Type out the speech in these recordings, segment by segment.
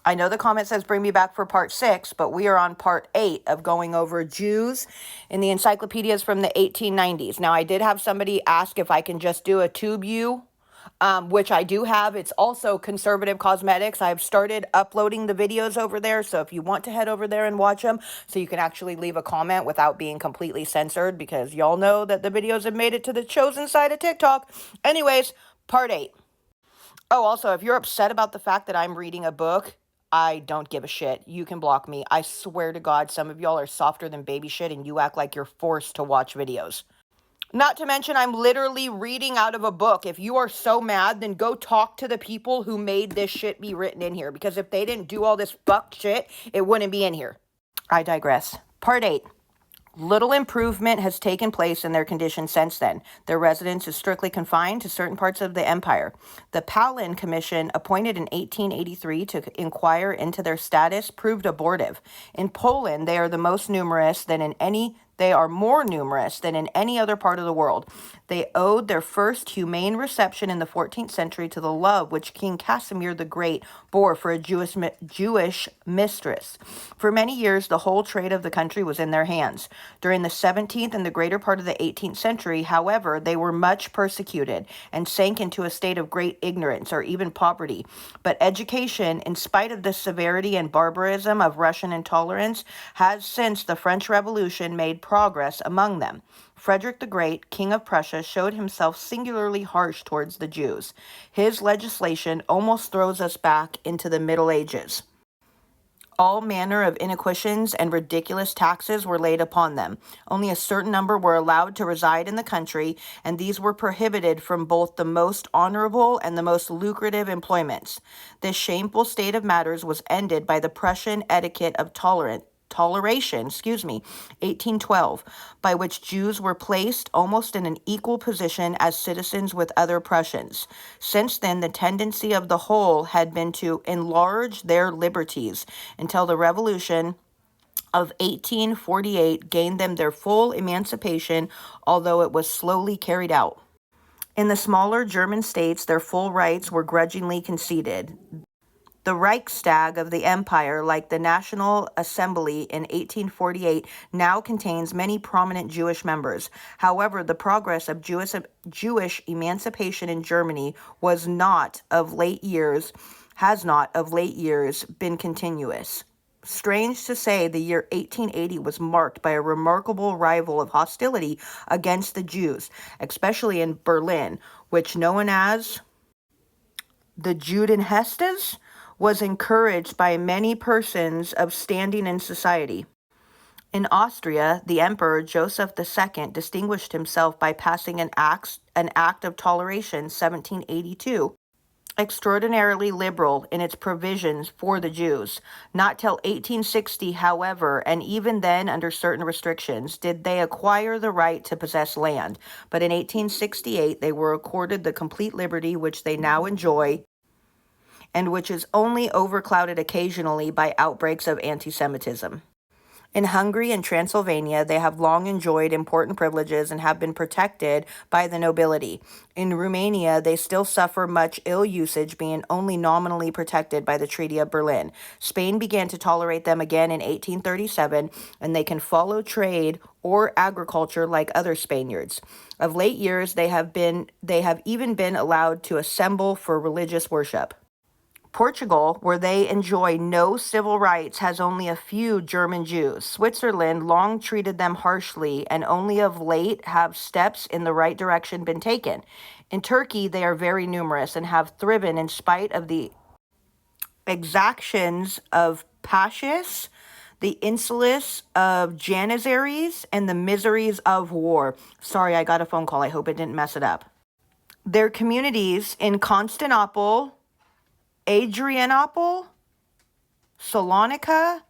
I know the comment says bring me back for part 6, but we are on part 8 of going over Jews in the encyclopedias from the 1890s. Now, I did have somebody ask if I can just do a TubeView, which I do have. It's also Conservative Cosmetics. I've started uploading the videos over there, so if you want to head over there and watch them, so you can actually leave a comment without being completely censored, because y'all know that the videos have made it to the chosen side of TikTok. Anyways, part 8. Oh, also, if you're upset about the fact that I'm reading a book, I don't give a shit. You can block me. I swear to God, some of y'all are softer than baby shit and you act like you're forced to watch videos. Not to mention, I'm literally reading out of a book. If you are so mad, then go talk to the people who made this shit be written in here. Because if they didn't do all this fucked shit, it wouldn't be in here. I digress. Part 8. Little improvement has taken place in their condition since then. Their residence is strictly confined to certain parts of the empire. The Palin Commission, appointed in 1883 to inquire into their status, proved abortive. In Poland, they are more numerous than in any other part of the world. They owed their first humane reception in the 14th century to the love which King Casimir the Great bore for a Jewish mistress. For many years, the whole trade of the country was in their hands. During the 17th and the greater part of the 18th century, however, they were much persecuted and sank into a state of great ignorance or even poverty. But education, in spite of the severity and barbarism of Russian intolerance, has since the French Revolution made progress among them. Frederick the Great, King of Prussia, showed himself singularly harsh towards the Jews. His legislation almost throws us back into the Middle Ages. All manner of iniquities and ridiculous taxes were laid upon them. Only a certain number were allowed to reside in the country, and these were prohibited from both the most honorable and the most lucrative employments. This shameful state of matters was ended by the Prussian etiquette of toleration, 1812, by which Jews were placed almost in an equal position as citizens with other Prussians. Since then, the tendency of the whole had been to enlarge their liberties until the Revolution of 1848 gained them their full emancipation, although it was slowly carried out. In the smaller German states, their full rights were grudgingly conceded. The Reichstag of the Empire, like the National Assembly in 1848, now contains many prominent Jewish members. However, the progress of Jewish emancipation in Germany has not of late years been continuous. Strange to say, the year 1880 was marked by a remarkable rival of hostility against the Jews, especially in Berlin, which known as the Judenhestes, was encouraged by many persons of standing in society. In Austria, the Emperor Joseph II distinguished himself by passing an act of toleration, 1782, extraordinarily liberal in its provisions for the Jews. Not till 1860, however, and even then under certain restrictions, did they acquire the right to possess land. But in 1868, they were accorded the complete liberty which they now enjoy, and which is only overclouded occasionally by outbreaks of anti-Semitism. In Hungary and Transylvania, they have long enjoyed important privileges and have been protected by the nobility. In Romania, they still suffer much ill usage, being only nominally protected by the Treaty of Berlin. Spain began to tolerate them again in 1837, and they can follow trade or agriculture like other Spaniards. Of late years, they have even been allowed to assemble for religious worship. Portugal, where they enjoy no civil rights, has only a few German Jews. Switzerland long treated them harshly, and only of late have steps in the right direction been taken. In Turkey, they are very numerous and have thriven in spite of the exactions of Pashas, the insolence of Janissaries, and the miseries of war. Sorry, I got a phone call. I hope it didn't mess it up. Their communities in Constantinople, Adrianople, Salonika,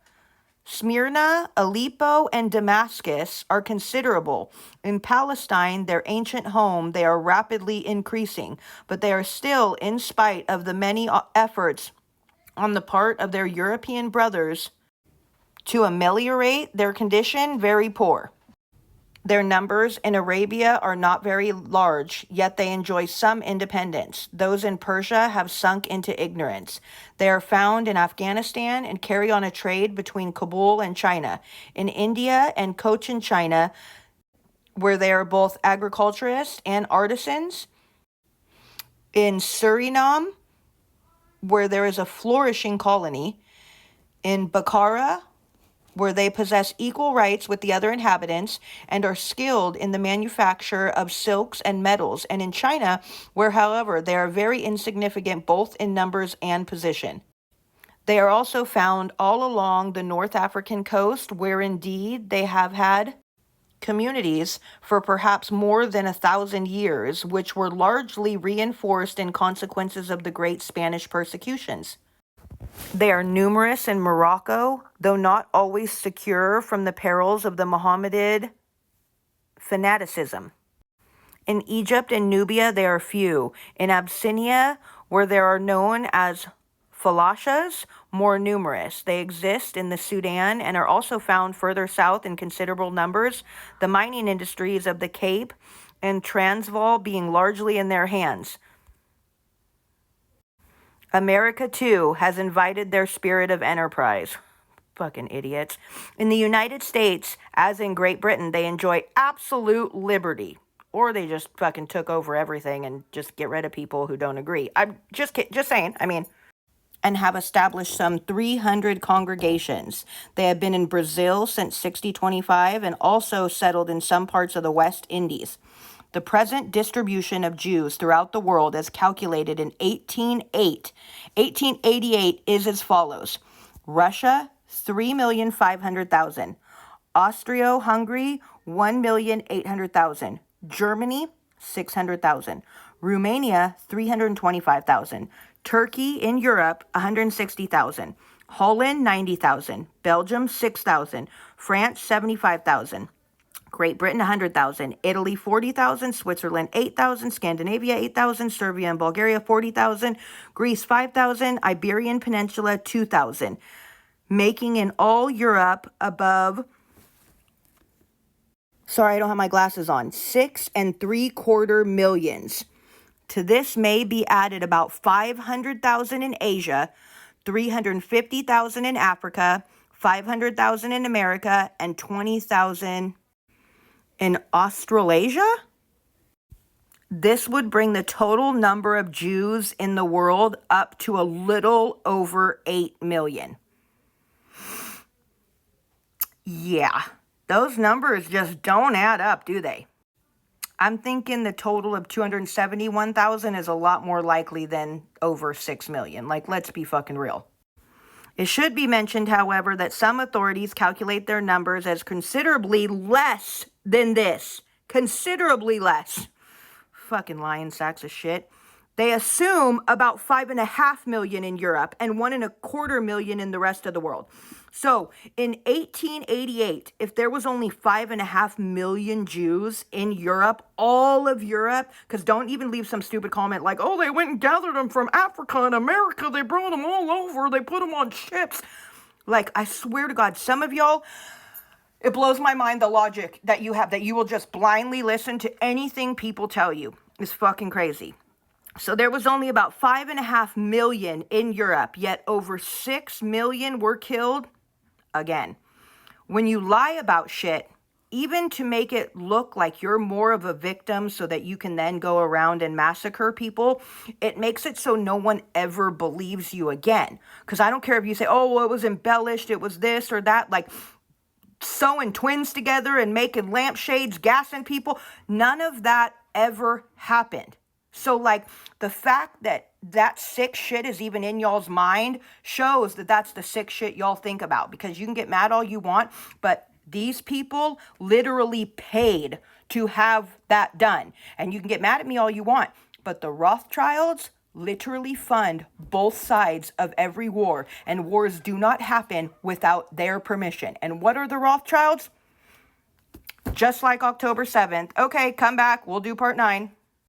Smyrna, Aleppo, and Damascus are considerable. In Palestine, their ancient home, they are rapidly increasing, but they are still, in spite of the many efforts on the part of their European brothers to ameliorate their condition, very poor. Their numbers in Arabia are not very large, yet they enjoy some independence. Those in Persia have sunk into ignorance. They are found in Afghanistan and carry on a trade between Kabul and China. In India and Cochin China, where they are both agriculturists and artisans. In Suriname, where there is a flourishing colony. In Bukhara, where they possess equal rights with the other inhabitants and are skilled in the manufacture of silks and metals, and in China, where, however, they are very insignificant both in numbers and position. They are also found all along the North African coast, where indeed they have had communities for perhaps more than 1,000 years, which were largely reinforced in consequences of the great Spanish persecutions. They are numerous in Morocco, though not always secure from the perils of the Mohammedan fanaticism. In Egypt and Nubia, they are few. In Abyssinia, where they are known as falashas, more numerous. They exist in the Sudan and are also found further south in considerable numbers, the mining industries of the Cape and Transvaal being largely in their hands. America, too, has invited their spirit of enterprise. Fucking idiots. In the United States, as in Great Britain, they enjoy absolute liberty. Or they just fucking took over everything and just get rid of people who don't agree. I'm just saying, and have established some 300 congregations. They have been in Brazil since 1625 and also settled in some parts of the West Indies. The present distribution of Jews throughout the world as calculated in 1888 is as follows. Russia, 3,500,000. Austro-Hungary, 1,800,000. Germany, 600,000. Romania, 325,000. Turkey in Europe, 160,000. Holland, 90,000. Belgium, 6,000. France, 75,000. Great Britain, 100,000. Italy, 40,000. Switzerland, 8,000. Scandinavia, 8,000. Serbia and Bulgaria, 40,000. Greece, 5,000. Iberian Peninsula, 2,000. Making in all Europe above, sorry, I don't have my glasses on, 6.75 million. To this may be added about 500,000 in Asia, 350,000 in Africa, 500,000 in America, and 20,000 in Australasia? This would bring the total number of Jews in the world up to a little over 8 million. Yeah, those numbers just don't add up, do they? I'm thinking the total of 271,000 is a lot more likely than over 6 million. Like, let's be fucking real. It should be mentioned, however, that some authorities calculate their numbers as considerably less than this. Considerably less. Fucking lying sacks of shit. They assume about 5.5 million in Europe and 1.25 million in the rest of the world. So in 1888, if there was only 5.5 million Jews in Europe, all of Europe, because don't even leave some stupid comment like, oh, they went and gathered them from Africa and America. They brought them all over. They put them on ships. Like, I swear to God, some of y'all, it blows my mind the logic that you have, that you will just blindly listen to anything people tell you. It's fucking crazy. So there was only about 5.5 million in Europe, yet over 6 million were killed. Again, when you lie about shit, even to make it look like you're more of a victim so that you can then go around and massacre people, it makes it so no one ever believes you again. Because I don't care if you say, oh, well, it was embellished, it was this or that, like sewing twins together and making lampshades, gassing people. None of that ever happened. So, like, the fact that that sick shit is even in y'all's mind shows that that's the sick shit y'all think about. Because you can get mad all you want, but these people literally paid to have that done. And you can get mad at me all you want, but the Rothschilds literally fund both sides of every war. And wars do not happen without their permission. And what are the Rothschilds? Just like October 7th. Okay, come back. We'll do part 9.